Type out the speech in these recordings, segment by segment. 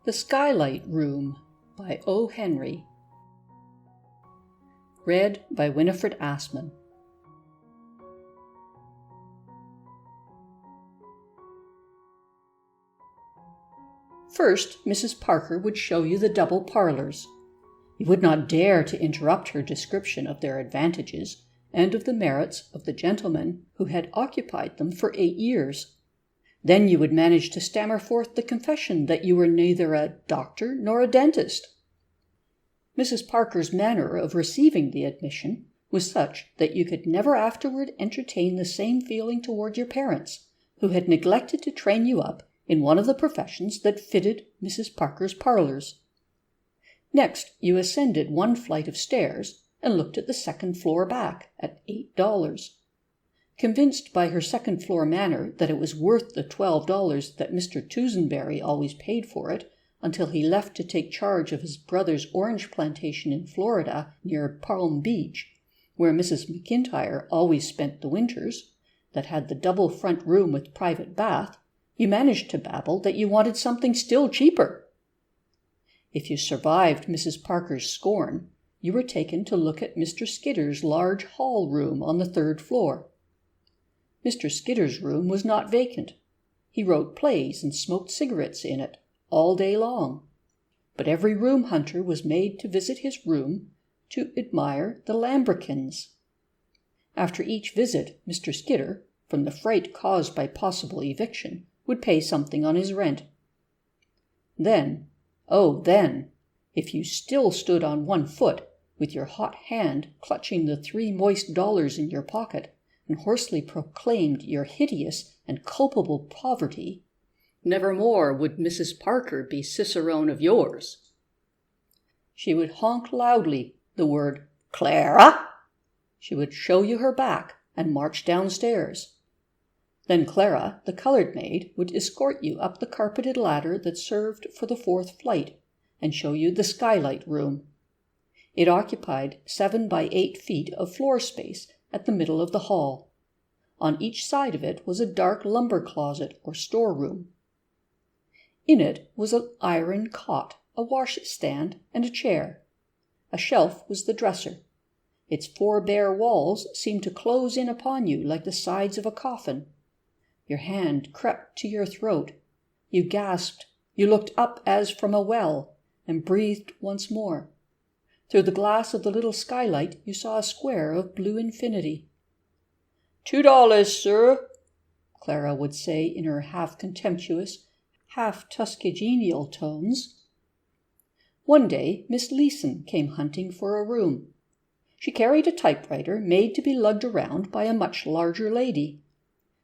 The Skylight Room by O. Henry. Read by Winnifred Assmann. First, Mrs. Parker would show you the double parlours. You would not dare to interrupt her description of their advantages and of the merits of the gentleman who had occupied them for 8 years. Then you would manage to stammer forth the confession that you were neither a doctor nor a dentist. Mrs. Parker's manner of receiving the admission was such that you could never afterward entertain the same feeling toward your parents, who had neglected to train you up in one of the professions that fitted Mrs. Parker's parlours. Next, you ascended one flight of stairs and looked at the second floor back at $8. Convinced by her second-floor manner that it was worth the $12 that Mr. Toosenberry always paid for it until he left to take charge of his brother's orange plantation in Florida near Palm Beach, where Mrs. McIntyre always spent the winters, that had the double front room with private bath, you managed to babble that you wanted something still cheaper. If you survived Mrs. Parker's scorn, you were taken to look at Mr. Skidder's large hall room on the 3rd floor. Mr. Skidder's room was not vacant. He wrote plays and smoked cigarettes in it all day long. But every room hunter was made to visit his room to admire the lambrequins. After each visit, Mr. Skidder, from the fright caused by possible eviction, would pay something on his rent. Then, if you still stood on one foot, with your hot hand clutching the 3 moist dollars in your pocket, and hoarsely proclaimed your hideous and culpable poverty, nevermore would Mrs. Parker be cicerone of yours. She would honk loudly the word, "Clara!" She would show you her back and march downstairs. Then Clara, the colored maid, would escort you up the carpeted ladder that served for the 4th flight and show you the Skylight Room. It occupied 7 by 8 feet of floor space at the middle of the hall. On each side of it was a dark lumber closet or storeroom. In it was an iron cot, a washstand, and a chair. A shelf was the dresser. Its 4 bare walls seemed to close in upon you like the sides of a coffin. Your hand crept to your throat. You gasped. You looked up as from a well, and breathed once more. Through the glass of the little skylight you saw a square of blue infinity. $2, sir, Clara would say in her half-contemptuous, half-Tuskegenial tones. One day Miss Leeson came hunting for a room. She carried a typewriter made to be lugged around by a much larger lady.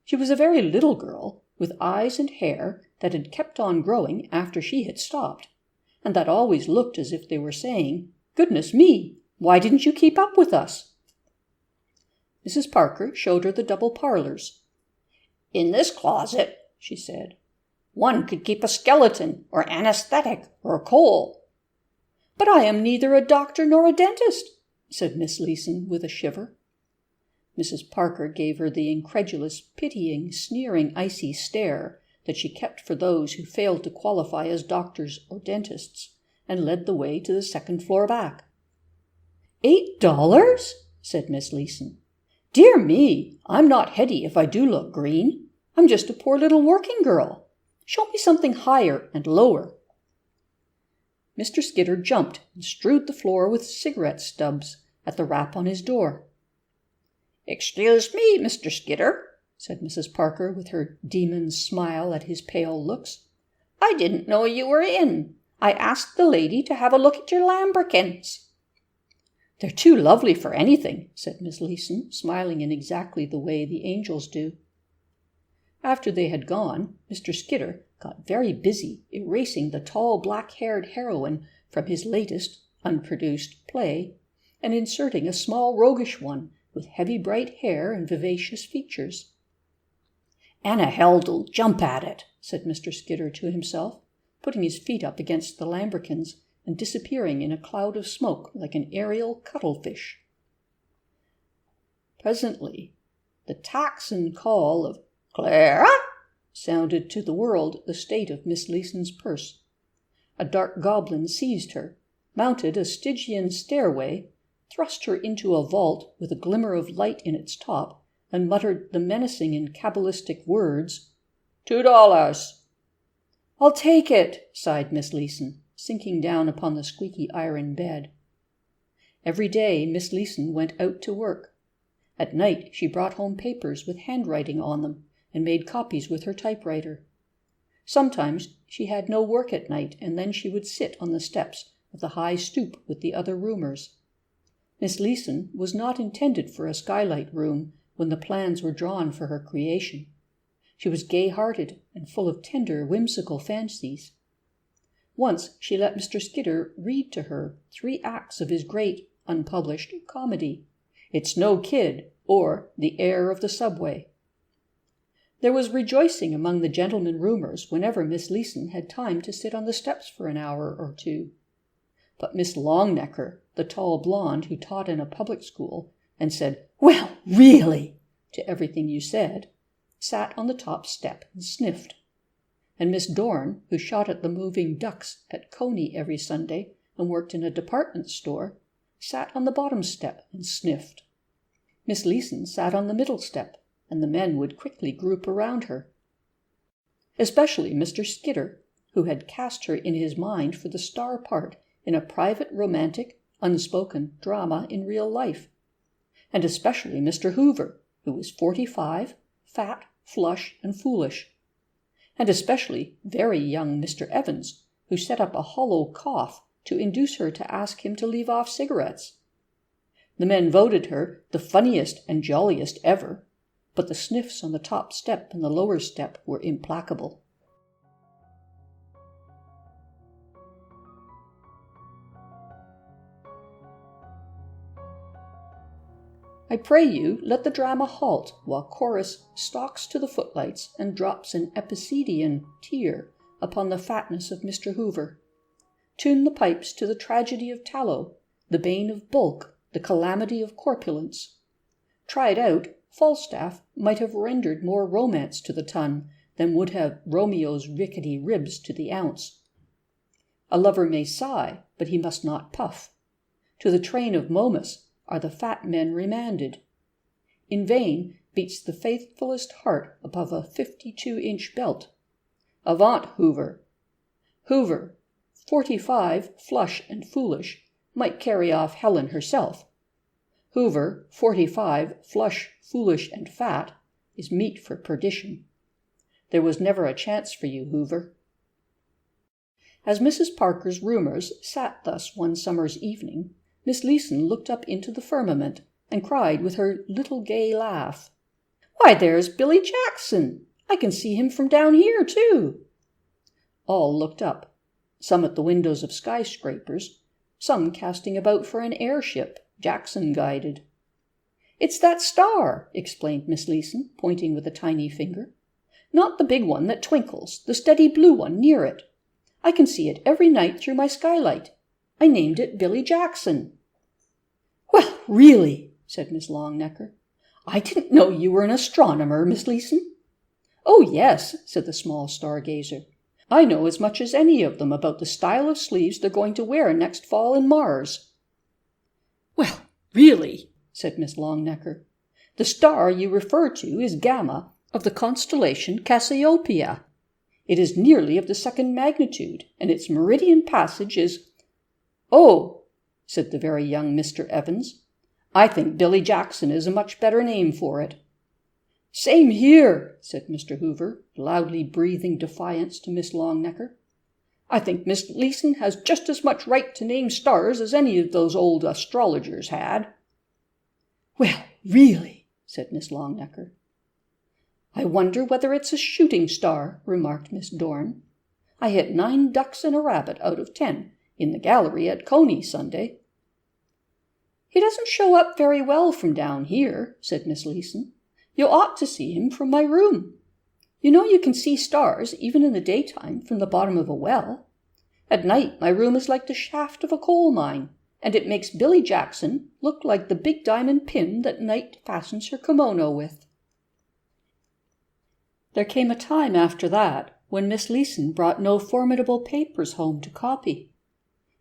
She was a very little girl, with eyes and hair that had kept on growing after she had stopped, and that always looked as if they were saying, "Goodness me, why didn't you keep up with us?" Mrs. Parker showed her the double parlours. "In this closet," she said, "one could keep a skeleton or anesthetic or coal." "But I am neither a doctor nor a dentist," said Miss Leeson with a shiver. Mrs. Parker gave her the incredulous, pitying, sneering, icy stare that she kept for those who failed to qualify as doctors or dentists, and led the way to the 2nd floor back. $8? said Miss Leeson. "Dear me, I'm not heady if I do look green. I'm just a poor little working girl. Show me something higher and lower." Mr. Skidder jumped and strewed the floor with cigarette stubs at the rap on his door. "Excuse me, Mr. Skidder," said Mrs. Parker with her demon's smile at his pale looks. "I didn't know you were in. I asked the lady to have a look at your lambrequins." "They're too lovely for anything," said Miss Leeson, smiling in exactly the way the angels do. After they had gone, Mr. Skidder got very busy erasing the tall black-haired heroine from his latest, unproduced play, and inserting a small roguish one with heavy bright hair and vivacious features. "Anna Held'll jump at it," said Mr. Skidder to himself, putting his feet up against the lambrequins and disappearing in a cloud of smoke like an aerial cuttlefish. Presently, the tocsin call of "Clara!" sounded to the world the state of Miss Leeson's purse. a dark goblin seized her, mounted a Stygian stairway, thrust her into a vault with a glimmer of light in its top, and muttered the menacing and cabalistic words, $2. "I'll take it," sighed Miss Leeson, sinking down upon the squeaky iron bed. Every day Miss Leeson went out to work. At night she brought home papers with handwriting on them, and made copies with her typewriter. Sometimes she had no work at night, and then she would sit on the steps of the high stoop with the other roomers. Miss Leeson was not intended for a skylight room when the plans were drawn for her creation. She was gay-hearted and full of tender, whimsical fancies. Once she let Mr. Skidder read to her 3 acts of his great, unpublished comedy, It's No Kid, or The Heir of the Subway. There was rejoicing among the gentlemen roomers whenever Miss Leeson had time to sit on the steps for an hour or two. But Miss Longnecker, the tall blonde who taught in a public school and said, "Well, really," to everything you said, sat on the top step and sniffed. And Miss Dorn, who shot at the moving ducks at Coney every Sunday and worked in a department store, sat on the bottom step and sniffed. Miss Leeson sat on the middle step, and the men would quickly group around her. Especially Mr. Skidder, who had cast her in his mind for the star part in a private, romantic, unspoken drama in real life. And especially Mr. Hoover, who was 45, fat, flush, and foolish. And especially very young Mr. Evans, who set up a hollow cough to induce her to ask him to leave off cigarettes. The men voted her the funniest and jolliest ever, but the sniffs on the top step and the lower step were implacable. I pray you, let the drama halt while chorus stalks to the footlights and drops an Epicedian tear upon the fatness of Mr. Hoover. Tune the pipes to the tragedy of tallow, the bane of bulk, the calamity of corpulence. Tried out, Falstaff might have rendered more romance to the ton than would have Romeo's rickety ribs to the ounce. A lover may sigh, but he must not puff. To the train of Momus are the fat men remanded. In vain beats the faithfulest heart above a 52-inch belt. Avant, Hoover! Hoover, 45, flush and foolish, might carry off Helen herself. Hoover, 45, flush, foolish, and fat, is meat for perdition. There was never a chance for you, Hoover. As Mrs. Parker's roomers sat thus one summer's evening, Miss Leeson looked up into the firmament and cried with her little gay laugh, "Why, there's Billy Jackson! I can see him from down here, too." All looked up, some at the windows of skyscrapers, some casting about for an airship, Jackson guided. "It's that star," explained Miss Leeson, pointing with a tiny finger. "Not the big one that twinkles, the steady blue one near it. I can see it every night through my skylight. I named it Billy Jackson." "Well, really," said Miss Longnecker. "I didn't know you were an astronomer, Miss Leeson." "Oh, yes," said the small stargazer. "I know as much as any of them about the style of sleeves they're going to wear next fall in Mars." "Well, really," said Miss Longnecker. "The star you refer to is Gamma of the constellation Cassiopeia. It is nearly of the 2nd magnitude, and its meridian passage is—" "Oh," said the very young Mr. Evans, "I think Billy Jackson is a much better name for it." "Same here," said Mr. Hoover, loudly breathing defiance to Miss Longnecker. "I think Miss Leeson has just as much right to name stars as any of those old astrologers had." "Well, really," said Miss Longnecker. "I wonder whether it's a shooting star," remarked Miss Dorn. "I hit 9 ducks and a rabbit out of 10 in the gallery at Coney Sunday." "He doesn't show up very well from down here," said Miss Leeson. "You ought to see him from my room. You know you can see stars, even in the daytime, from the bottom of a well. At night my room is like the shaft of a coal mine, and it makes Billy Jackson look like the big diamond pin that Night fastens her kimono with." There came a time after that when Miss Leeson brought no formidable papers home to copy.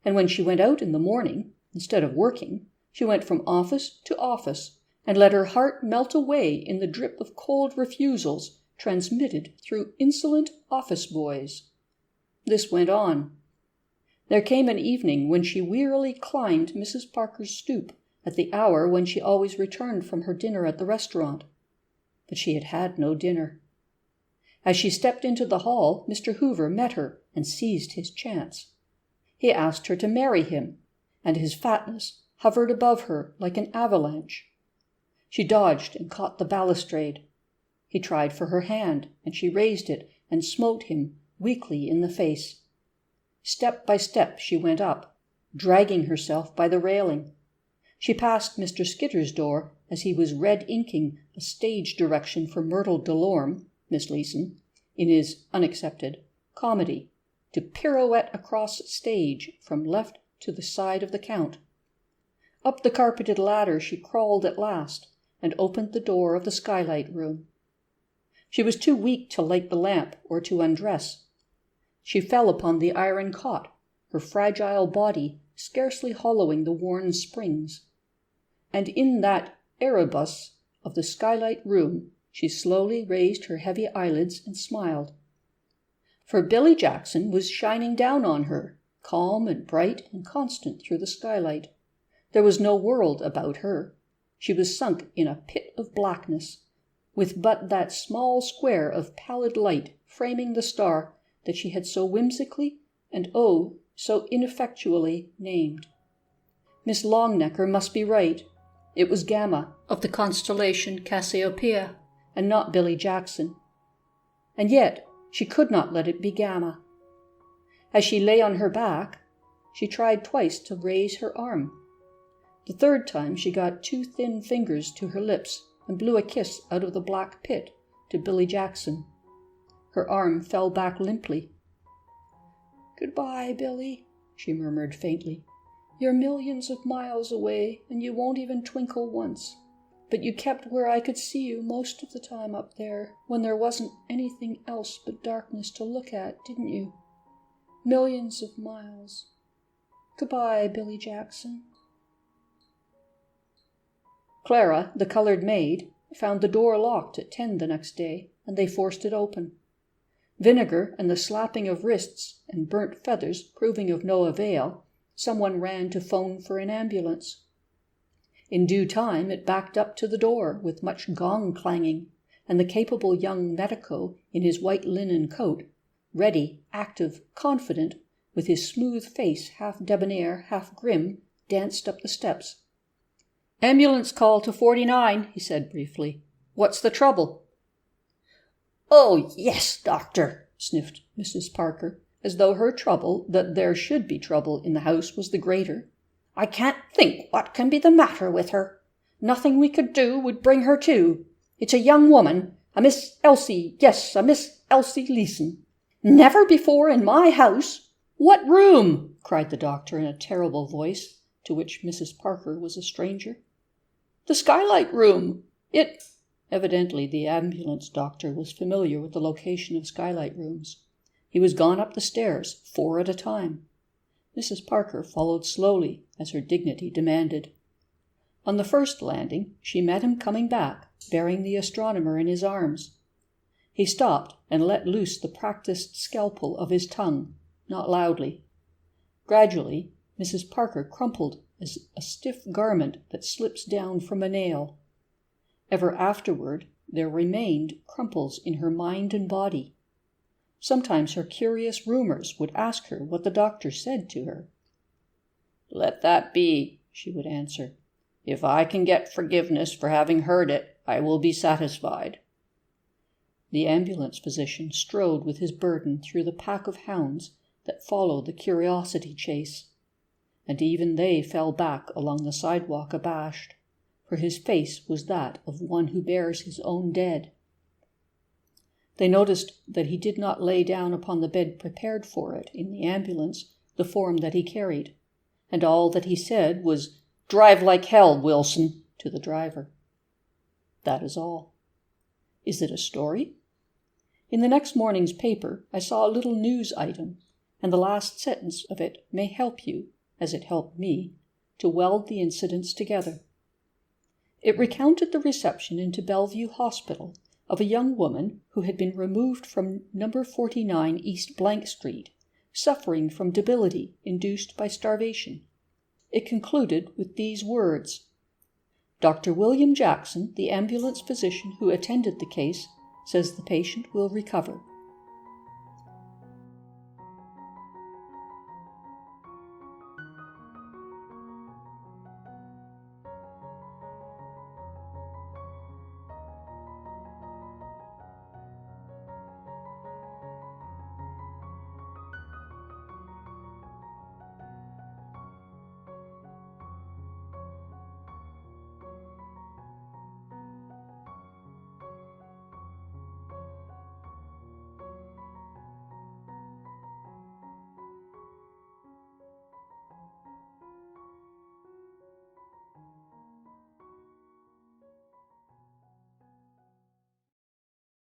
And when she went out in the morning, instead of working, she went from office to office and let her heart melt away in the drip of cold refusals transmitted through insolent office boys. This went on. There came an evening when she wearily climbed Mrs. Parker's stoop at the hour when she always returned from her dinner at the restaurant. But she had had no dinner. As she stepped into the hall, Mr. Hoover met her and seized his chance. He asked her to marry him, and his fatness hovered above her like an avalanche. She dodged and caught the balustrade. He tried for her hand, and she raised it and smote him weakly in the face. Step by step she went up, dragging herself by the railing. She passed Mr. Skitter's door as he was red-inking a stage direction for Myrtle Delorme, Miss Leeson, in his unaccepted comedy, to pirouette across stage from left to the side of the Count. Up the carpeted ladder she crawled at last, and opened the door of the Skylight room. She was too weak to light the lamp or to undress. She fell upon the iron cot, her fragile body scarcely hollowing the worn springs. And in that Erebus of the Skylight room she slowly raised her heavy eyelids and smiled. For Billy Jackson was shining down on her, calm and bright and constant through the skylight. There was no world about her. She was sunk in a pit of blackness, with but that small square of pallid light framing the star that she had so whimsically and oh, so ineffectually named. Miss Longnecker must be right. It was Gamma of the constellation Cassiopeia, and not Billy Jackson. And yet she could not let it be Gamma. As she lay on her back, she tried twice to raise her arm. The third time she got two thin fingers to her lips and blew a kiss out of the black pit to Billy Jackson. Her arm fell back limply. "Goodbye, Billy," she murmured faintly. "You're millions of miles away, and you won't even twinkle once. But you kept where I could see you most of the time up there, when there wasn't anything else but darkness to look at, didn't you? Millions of miles. Goodbye, Billy Jackson." Clara, the colored maid, found the door locked at 10 the next day, and they forced it open. Vinegar and the slapping of wrists and burnt feathers proving of no avail, someone ran to phone for an ambulance. In due time it backed up to the door with much gong clanging, and the capable young medico in his white linen coat, ready, active, confident, with his smooth face half debonair, half grim, danced up the steps. "Ambulance call to 49, he said briefly. "What's the trouble?" "Oh, yes, doctor," sniffed Mrs. Parker, as though her trouble that there should be trouble in the house was the greater. "I can't think what can be the matter with her. Nothing we could do would bring her to. It's a young woman, a Miss Elsie, yes, a Miss Elsie Leeson. Never before in my house—" "What room?" cried the doctor in a terrible voice, to which Mrs. Parker was a stranger. "The Skylight room. It—" Evidently the ambulance doctor was familiar with the location of Skylight rooms. He was gone up the stairs, 4 at a time. Mrs. Parker followed slowly, as her dignity demanded. On the first landing, she met him coming back, bearing the astronomer in his arms. He stopped and let loose the practiced scalpel of his tongue, not loudly. Gradually, Mrs. Parker crumpled as a stiff garment that slips down from a nail. Ever afterward, there remained crumples in her mind and body. Sometimes her curious roomers would ask her what the doctor said to her. "Let that be," she would answer. "If I can get forgiveness for having heard it, I will be satisfied." The ambulance physician strode with his burden through the pack of hounds that followed the curiosity chase, and even they fell back along the sidewalk abashed, for his face was that of one who bears his own dead. They noticed that he did not lay down upon the bed prepared for it in the ambulance the form that he carried, and all that he said was, "Drive like hell, Wilson," to the driver. That is all. Is it a story? In the next morning's paper, I saw a little news item, and the last sentence of it may help you, as it helped me, to weld the incidents together. It recounted the reception into Bellevue Hospital of a young woman who had been removed from No. 49 East Blank Street, suffering from debility induced by starvation. It concluded with these words: Dr. William Jackson, the ambulance physician who attended the case, says the patient will recover.